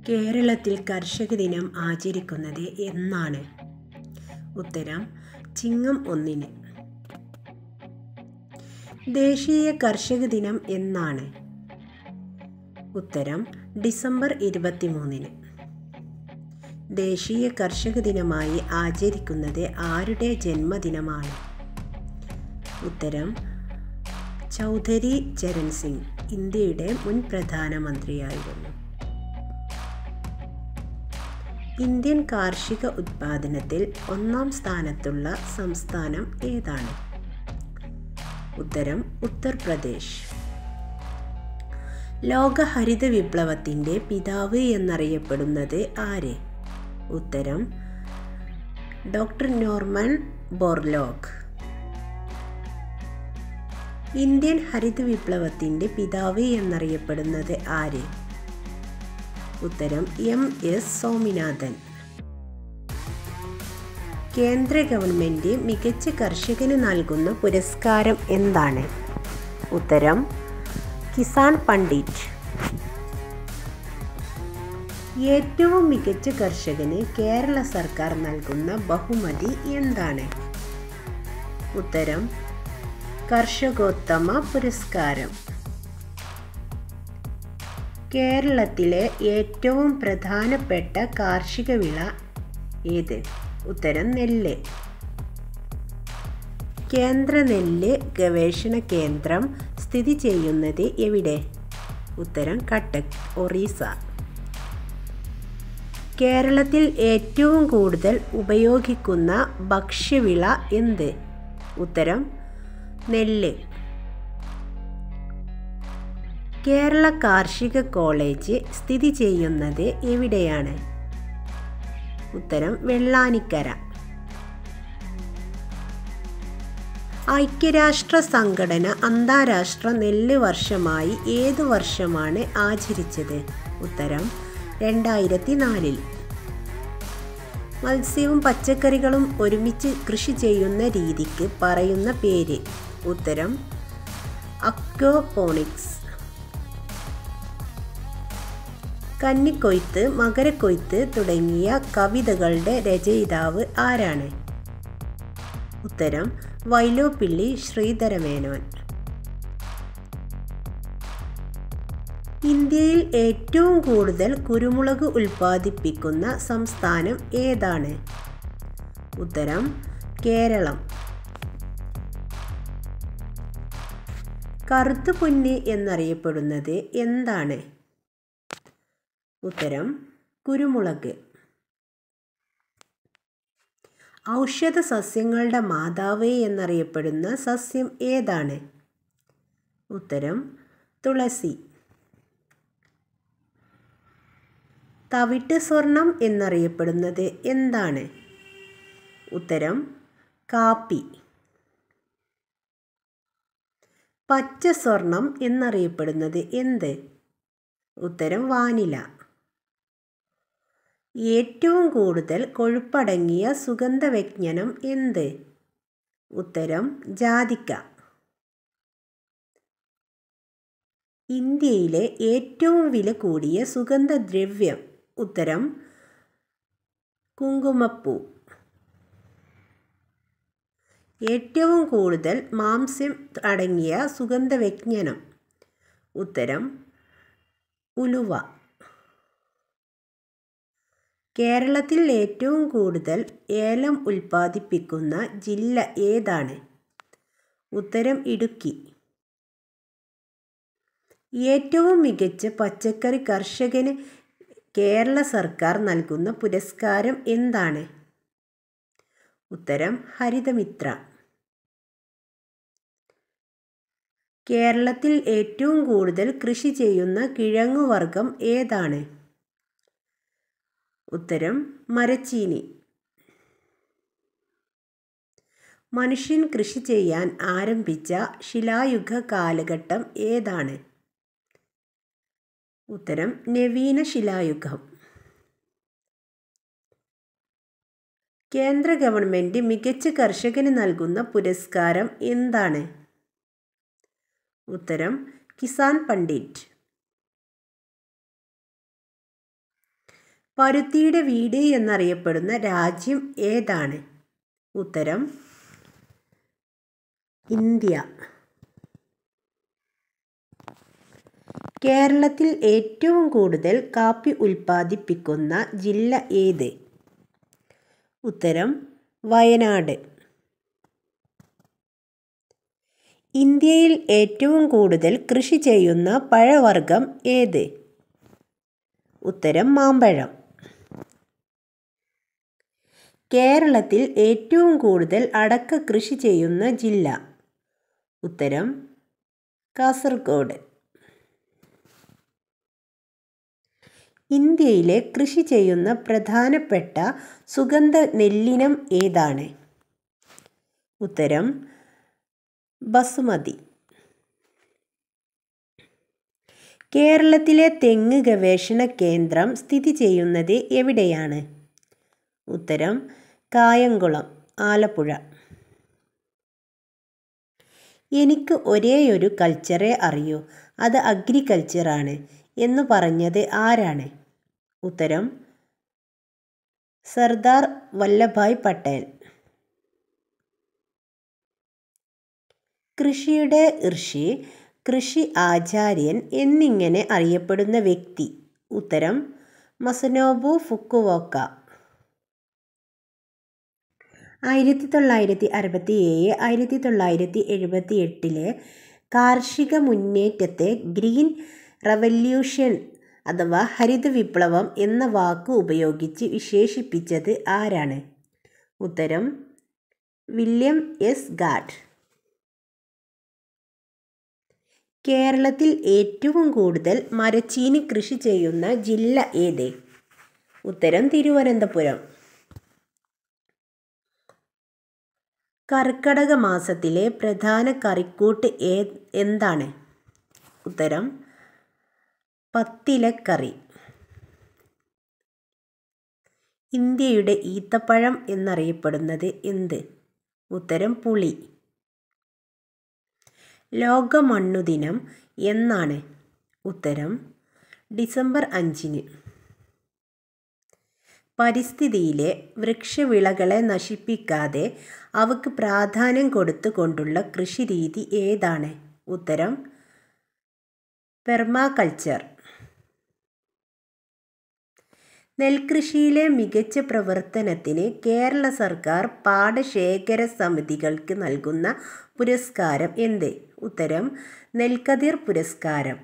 കേരളത്തിൽ കർഷക ദിനം ആചരിക്കുന്നത് എന്നാണ്? ഉത്തരം ചിങ്ങം 1-ന്. ദേശീയ കർഷക ദിനം എന്നാണ്? ഉത്തരം ഡിസംബർ 23-ന്. ദേശീയ കർഷക ദിനമായി ആചരിക്കുന്നത് ആരുടെ ജന്മദിനമാണ്? ഉത്തരം ചൗധരി ചരൺ സിംഗ്, ഇന്ത്യയുടെ മുൻ പ്രധാനമന്ത്രിയായിരുന്നു. ഇന്ത്യൻ കാർഷിക ഉത്പാദനത്തിൽ 1-ാം സ്ഥാനത്തുള്ള സംസ്ഥാനം ഏതാണ്? ഉത്തരം ഉത്തർപ്രദേശ്. ലോക ഹരിത വിപ്ലവത്തിൻ്റെ പിതാവ് എന്നറിയപ്പെടുന്നത് ആര്? ഉത്തരം ഡോക്ടർ നോർമൻ ബോർലോഗ്. ഇന്ത്യൻ ഹരിത വിപ്ലവത്തിൻ്റെ പിതാവ് എന്നറിയപ്പെടുന്നത് ആര്? ഉത്തരം MS സ്വാമിനാഥൻ. കേന്ദ്ര ഗവൺമെൻറ് മികച്ച കർഷകന് നൽകുന്ന പുരസ്കാരം എന്താണ്? ഉത്തരം കിസാൻ പണ്ഡിറ്റ്. ഏറ്റവും മികച്ച കർഷകന് കേരള സർക്കാർ നൽകുന്ന ബഹുമതി എന്താണ്? ഉത്തരം കർഷകോത്തമ പുരസ്കാരം. കേരളത്തിലെ ഏറ്റവും പ്രധാനപ്പെട്ട കാർഷിക വിള ഏത്? ഉത്തരം നെല്ല്. കേന്ദ്ര നെല്ല് ഗവേഷണ കേന്ദ്രം സ്ഥിതി ചെയ്യുന്നത് എവിടെ? ഉത്തരം കട്ടക്ക്, ഒറീസ. കേരളത്തിൽ ഏറ്റവും കൂടുതൽ ഉപയോഗിക്കുന്ന ഭക്ഷ്യവിള എന്ത്? ഉത്തരം നെല്ല്. കേരള കാർഷിക കോളേജ് സ്ഥിതി ചെയ്യുന്നത് എവിടെയാണ്? ഉത്തരം വെള്ളാനിക്കര. ഐക്യരാഷ്ട്ര സംഘടന അന്താരാഷ്ട്ര നെല്ല് വർഷമായി ഏതു വർഷമാണ് ആചരിച്ചത്? ഉത്തരം 2004. മത്സ്യവും പച്ചക്കറികളും ഒരുമിച്ച് കൃഷി ചെയ്യുന്ന രീതിക്ക് പറയുന്ന പേര്? ഉത്തരം അക്വാപോണിക്സ്. കന്നിക്കൊയ്ത്ത്, മകരക്കൊയ്ത്ത് തുടങ്ങിയ കവിതകളുടെ രചയിതാവ് ആരാണ്? ഉത്തരം വൈലോപ്പിള്ളി ശ്രീധരമേനോൻ. ഇന്ത്യയിൽ ഏറ്റവും കൂടുതൽ കുരുമുളക് ഉൽപ്പാദിപ്പിക്കുന്ന സംസ്ഥാനം ഏതാണ്? ഉത്തരം കേരളം. കറുത്ത പൊന്ന് എന്നറിയപ്പെടുന്നത് എന്താണ്? ഉത്തരം കുരുമുളക്. ഔഷധ സസ്യങ്ങളുടെ മാതാവ് എന്നറിയപ്പെടുന്ന സസ്യം ഏതാണ്? ഉത്തരം തുളസി. തവിട്ട് സ്വർണം എന്നറിയപ്പെടുന്നത് എന്താണ്? ഉത്തരം കാപ്പി. പച്ച സ്വർണം എന്നറിയപ്പെടുന്നത് എന്ത്? ഉത്തരം വാനില. ഏറ്റവും കൂടുതൽ കൊഴുപ്പടങ്ങിയ സുഗന്ധവ്യഞ്ജനം എന്ത്? ഉത്തരം ജാതിക്ക. ഇന്ത്യയിലെ ഏറ്റവും വില കൂടിയ സുഗന്ധദ്രവ്യം? ഉത്തരം കുങ്കുമപ്പൂ. ഏറ്റവും കൂടുതൽ മാംസ്യം അടങ്ങിയ സുഗന്ധവ്യഞ്ജനം? ഉത്തരം ഉലുവ. കേരളത്തിൽ ഏറ്റവും കൂടുതൽ ഏലം ഉൽപ്പാദിപ്പിക്കുന്ന ജില്ല ഏതാണ്? ഉത്തരം ഇടുക്കി. ഏറ്റവും മികച്ച പച്ചക്കറി കർഷകന് കേരള സർക്കാർ നൽകുന്ന പുരസ്കാരം എന്താണ്? ഉത്തരം ഹരിതമിത്ര. കേരളത്തിൽ ഏറ്റവും കൂടുതൽ കൃഷി ചെയ്യുന്ന കിഴങ്ങുവർഗം ഏതാണ്? ഉത്തരം മരച്ചീനി. മനുഷ്യൻ കൃഷി ചെയ്യാൻ ആരംഭിച്ച ശിലായുഗ കാലഘട്ടം ഏതാണ്? ഉത്തരം നവീന ശിലായുഗം. കേന്ദ്ര ഗവൺമെൻറ് മികച്ച കർഷകന് നൽകുന്ന പുരസ്കാരം എന്താണ്? ഉത്തരം കിസാൻ പണ്ഡിറ്റ്. പരുത്തിയുടെ വീട് എന്നറിയപ്പെടുന്ന രാജ്യം ഏതാണ്? ഉത്തരം ഇന്ത്യ. കേരളത്തിൽ ഏറ്റവും കൂടുതൽ കാപ്പി ഉൽപ്പാദിപ്പിക്കുന്ന ജില്ല ഏത്? ഉത്തരം വയനാട്. ഇന്ത്യയിൽ ഏറ്റവും കൂടുതൽ കൃഷി ചെയ്യുന്ന പഴവർഗ്ഗം ഏത്? ഉത്തരം മാമ്പഴം. കേരളത്തിൽ ഏറ്റവും കൂടുതൽ അടക്ക കൃഷി ചെയ്യുന്ന ജില്ല? ഉത്തരം കാസർഗോഡ്. ഇന്ത്യയിലെ കൃഷി ചെയ്യുന്ന പ്രധാനപ്പെട്ട സുഗന്ധ നെല്ലിനം ഏതാണ്? ഉത്തരം ബസുമതി. കേരളത്തിലെ തെങ്ങ് ഗവേഷണ കേന്ദ്രം സ്ഥിതി ചെയ്യുന്നത് എവിടെയാണ്? ഉത്തരം കായംകുളം, ആലപ്പുഴ. എനിക്ക് ഒരേയൊരു കൾച്ചറേ അറിയൂ, അത് അഗ്രികൾച്ചറാണ് എന്ന് പറഞ്ഞത് ആരാണ്? ഉത്തരം സർദാർ വല്ലഭായ് പട്ടേൽ. കൃഷിയുടെ ഋഷി, കൃഷി ആചാര്യൻ എന്നിങ്ങനെ അറിയപ്പെടുന്ന വ്യക്തി? ഉത്തരം മസനോബു ഫുക്കുവോക്ക. 1967 1978 കാർഷിക മുന്നേറ്റത്തെ ഗ്രീൻ റവല്യൂഷൻ അഥവാ ഹരിത വിപ്ലവം എന്ന വാക്ക് ഉപയോഗിച്ച് വിശേഷിപ്പിച്ചത് ആരാണ്? ഉത്തരം വില്യം എസ് ഗാഡ്. കേരളത്തിൽ ഏറ്റവും കൂടുതൽ മരച്ചീനി കൃഷി ചെയ്യുന്ന ജില്ല ഏത്? ഉത്തരം തിരുവനന്തപുരം. കർക്കടക മാസത്തിലെ പ്രധാന കറിക്കൂട്ട് എന്താണ്? ഉത്തരം പത്തിലക്കറി. ഇന്ത്യയുടെ ഈത്തപ്പഴം എന്നറിയപ്പെടുന്നത് എന്ത്? ഉത്തരം പുളി. ലോക മണ്ണുദിനം എന്നാണ്? ഉത്തരം ഡിസംബർ 5. പരിസ്ഥിതിയിലെ വൃക്ഷവിളകളെ നശിപ്പിക്കാതെ അവയ്ക്ക് പ്രാധാന്യം കൊടുത്തുകൊണ്ടുള്ള കൃഷിരീതി ഏതാണ്? ഉത്തരം പെർമാകൾച്ചർ. നെൽകൃഷിയിലെ മികച്ച പ്രവർത്തനത്തിന് കേരള സർക്കാർ പാടശേഖര സമിതികൾക്ക് നൽകുന്ന പുരസ്കാരം എന്ത്? ഉത്തരം നെൽക്കതിർ പുരസ്കാരം.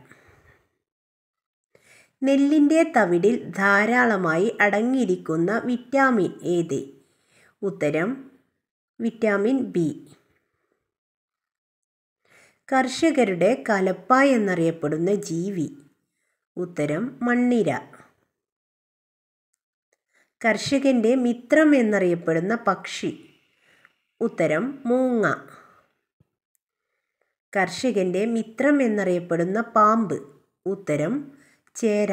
നെല്ലിൻ്റെ തവിടിൽ ധാരാളമായി അടങ്ങിയിരിക്കുന്ന വിറ്റാമിൻ ഏത്? ഉത്തരം വിറ്റാമിൻ ബി. കർഷകരുടെ കലപ്പ എന്നറിയപ്പെടുന്ന ജീവി? ഉത്തരം മണ്ണിര. കർഷകൻ്റെ മിത്രം എന്നറിയപ്പെടുന്ന പക്ഷി? ഉത്തരം മൂങ്ങ. കർഷകൻ്റെ മിത്രം എന്നറിയപ്പെടുന്ന പാമ്പ്? ഉത്തരം ചേര.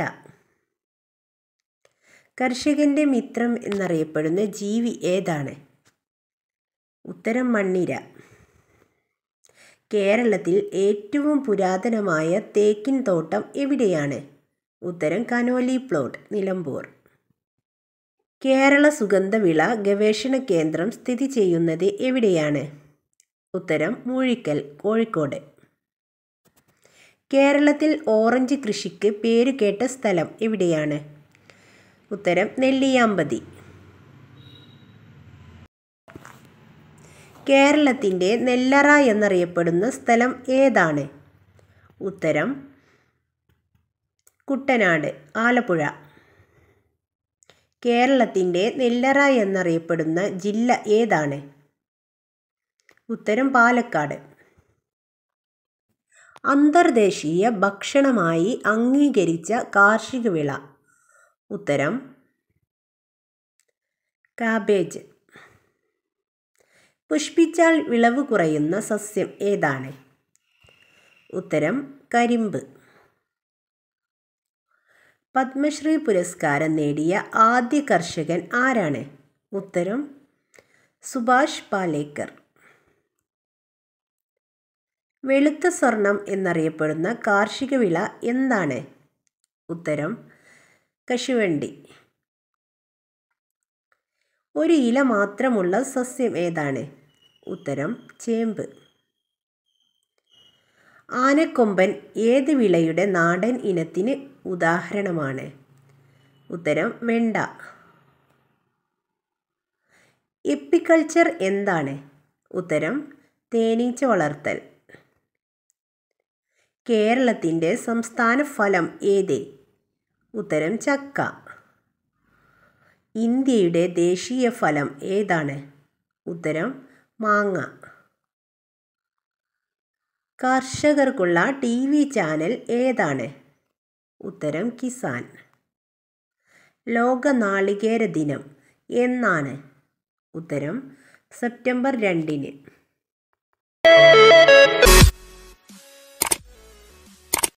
കർഷകൻ്റെ മിത്രം എന്നറിയപ്പെടുന്ന ജീവി ഏതാണ്? ഉത്തരം മണ്ണിര. കേരളത്തിൽ ഏറ്റവും പുരാതനമായ തേക്കിൻ തോട്ടം എവിടെയാണ്? ഉത്തരം കനോലി പ്ലോട്ട്, നിലമ്പൂർ. കേരള സുഗന്ധവിള ഗവേഷണ കേന്ദ്രം സ്ഥിതി ചെയ്യുന്നത് എവിടെയാണ്? ഉത്തരം മൂഴിക്കൽ, കോഴിക്കോട്. കേരളത്തിൽ ഓറഞ്ച് കൃഷിക്ക് പേരുകേട്ട സ്ഥലം എവിടെയാണ്? ഉത്തരം നെല്ലിയാമ്പതി. കേരളത്തിൻ്റെ നെല്ലറ എന്നറിയപ്പെടുന്ന സ്ഥലം ഏതാണ്? ഉത്തരം കുട്ടനാട്, ആലപ്പുഴ. കേരളത്തിൻ്റെ നെല്ലറ എന്നറിയപ്പെടുന്ന ജില്ല ഏതാണ്? ഉത്തരം പാലക്കാട്. അന്തർദേശീയ ഭക്ഷണമായി അംഗീകരിച്ച കാർഷിക വിള? ഉത്തരം കാബേജ്. പുഷ്പിച്ചാൽ വിളവ് കുറയുന്ന സസ്യം ഏതാണ്? ഉത്തരം കരിമ്പ്. പത്മശ്രീ പുരസ്കാരം നേടിയ ആദ്യ കർഷകൻ ആരാണ്? ഉത്തരം സുഭാഷ് പാലേക്കർ. വെളുത്ത സ്വർണം എന്നറിയപ്പെടുന്ന കാർഷിക വിള എന്താണ്? ഉത്തരം കശുവണ്ടി. ഒരു ഇല മാത്രമുള്ള സസ്യം ഏതാണ്? ഉത്തരം ചേമ്പ്. ആനക്കൊമ്പൻ ഏത് വിളയുടെ നാടൻ ഇനത്തിന് ഉദാഹരണമാണ്? ഉത്തരം വെണ്ട. എപ്പിക്കൾച്ചർ എന്താണ്? ഉത്തരം തേനീച്ച വളർത്തൽ. കേരളത്തിൻ്റെ സംസ്ഥാന ഫലം ഏത്? ഉത്തരം ചക്ക. ഇന്ത്യയുടെ ദേശീയ ഫലം ഏതാണ്? ഉത്തരം മാങ്ങ. കർഷകർക്കുള്ള TV ചാനൽ ഏതാണ്? ഉത്തരം കിസാൻ. ലോക നാളികേര ദിനം എന്നാണ്? ഉത്തരം സെപ്റ്റംബർ 2.